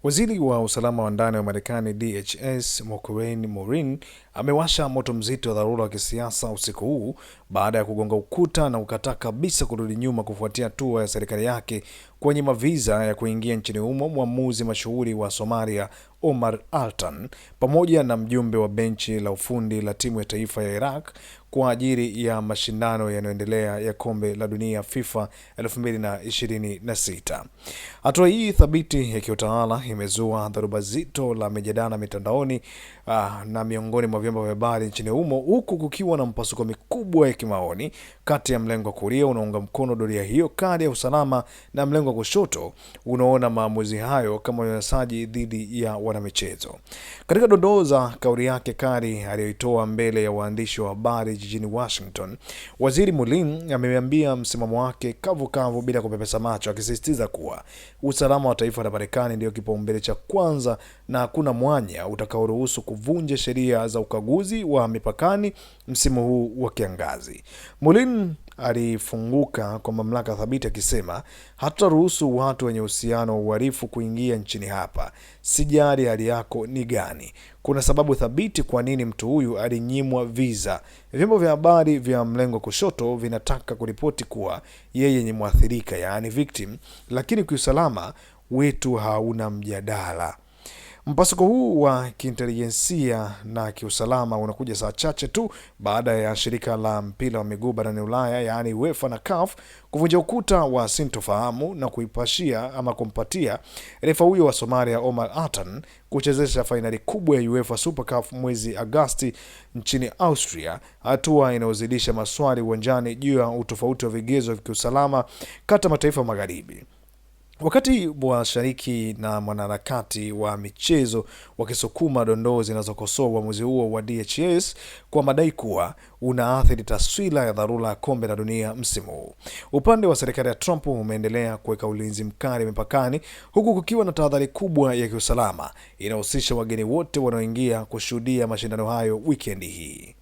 Waziri wa usalama wa ndani wa Marekani DHS Mokwien Morin amewasha moto mzito wa dharura wa kisiasa usiku huu baada ya kugonga ukuta na kukataa kabisa kurudi nyuma kufuatia hatua ya serikali yake kunyima visa ya kuingia nchini humo mwamuzi mashuhuri wa Somalia Omar Altan pamoja na mjumbe wa benchi la ufundi la timu ya taifa ya Iraq kwa ajili ya mashindano yanayoendelea ya kombe la dunia FIFA 2026. Hatua hii thabiti ya kiutawala imezua dharuba zito la mijadala mitandaoni na miongoni mwa vyombo vya habari nchini humo, huku kukiwa na mpasuko mikubwa ya kimaoni kati ya mlengo wa kulia unaunga mkono doria hiyo kali ya usalama na mlengo wa kushoto unaona maamuzi hayo kama unyanyasaji dhidi ya wanamichezo. Katika dondoo za kauli yake kali aliyoitoa mbele ya waandishi wa habari jijini Washington, Waziri Morin ameambia msimamo wake kavu bila kupepesa macho, akisisitiza kuwa usalama wa taifa la Marekani ndio kipaumbele cha kwanza na hakuna mwanya utakaoruhusu kuvunja sheria za ukaguzi wa mipakani msimu huu wa kiangazi. Morin alifunguka kwa mamlaka thabiti akisema, hatutaruhusu watu wenye uhusiano wa uhalifu kuingia nchini hapa. Sijali hali yako ni gani. Kuna sababu thabiti kwa nini mtu huyu alinyimwa visa. Vyombo vya habari vya mlengo kushoto vinataka kuripoti kuwa yeye ni mwathirika, yaani victim, lakini kiusalama wetu hauna mjadala. Mpasuko huu wa kiintelijensia na kiusalama unakuja saa chache tu baada ya shirika la mpira wa miguu barani Ulaya, yaani UEFA na CAF, kuvunja ukuta wa sintofahamu na kumpatia refa huyo wa Somalia Omar Altan kuchezesha fainali kubwa ya UEFA Super Cup mwezi Agosti nchini Austria, hatua inayozidisha maswali uwanjani juu ya utofauti wa vigezo vya kiusalama kati ya mataifa magharibi. Wakati washariki na mwanaharakati wa michezo wakisukuma dondoo zinazokosoa uamuzi huo wa DHS kwa madai kuwa unaathiri taswira ya dharura ya kombe la dunia msimu huu, upande wa serikali ya Trump umeendelea kuweka ulinzi mkali mipakani, huku kukiwa na tahadhari kubwa ya kiusalama inahusisha wageni wote wanaoingia kushuhudia mashindano hayo wikendi hii.